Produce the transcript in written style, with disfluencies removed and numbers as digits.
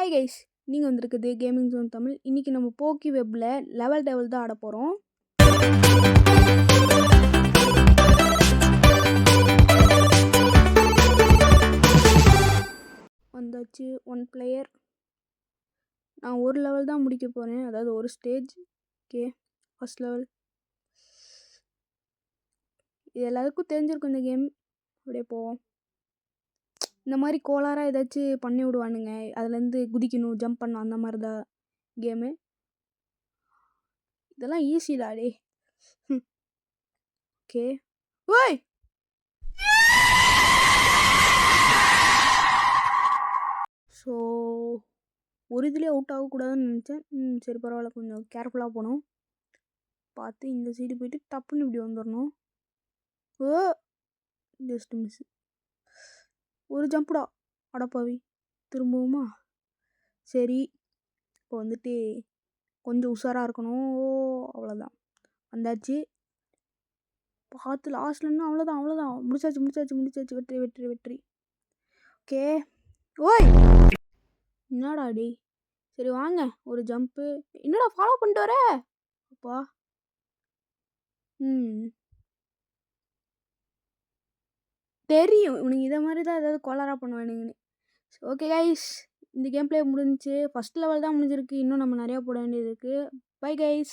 Hi guys, நீங்கள் வந்திருக்குது gaming zone Tamil. இன்றைக்கி நம்ம போக்கி வெப்பில் லெவல் தான் ஆட போகிறோம். வந்தாச்சு 1 பிளேயர். நான் ஒரு லெவல் தான் முடிக்க போகிறேன், அதாவது ஒரு ஸ்டேஜ். Okay, first level. இது எல்லாருக்கும் தெரிஞ்சிருக்கும் இந்த கேம். அப்படியே போவோம். இந்த மாதிரி கோளாராக ஏதாச்சும் பண்ணி விடுவானுங்க, அதுலேருந்து குதிக்கணும், ஜம்ப் பண்ணணும், அந்த மாதிரி தான் கேமு. இதெல்லாம் ஈஸிடா டே. ஓகே, ஓய் ஸோ ஒரு இதுலேயே அவுட் ஆகக்கூடாதுன்னு நினச்சேன். சரி பரவாயில்ல, கொஞ்சம் கேர்ஃபுல்லாக போகணும். பார்த்து இந்த சைடு போயிட்டு டப்புன்னு இப்படி வந்துடணும். ஓ, ஜஸ்ட் மிஸ். ஒரு ஜம்ப்டா, அடப்பாவி. திரும்பவுமா? சரி, இப்போ வந்துட்டு கொஞ்சம் உஷாராக இருக்கணும். ஓ, அவ்வளோதான், வந்தாச்சு. பார்த்து லாஸ்ட்லன்னா அவ்வளோதான். முடிச்சாச்சு. வெற்றி. ஓகே, ஓய் என்னடா டே. சரி வாங்க, ஒரு ஜம்ப்பு. என்னடா ஃபாலோ பண்ணிட்டு வர? அப்பா, தெரியும் உனக்கு இதை மாதிரி தான் ஏதாவது கோளாராக பண்ணுவானுங்கன்னு. ஓகே கைஸ், இந்த கேம் பிளே முடிஞ்சிச்சு. ஃபஸ்ட் லெவல் தான் முடிஞ்சிருக்கு. இன்னும் நம்ம நிறையா போட வேண்டியது இருக்குது. Bye guys.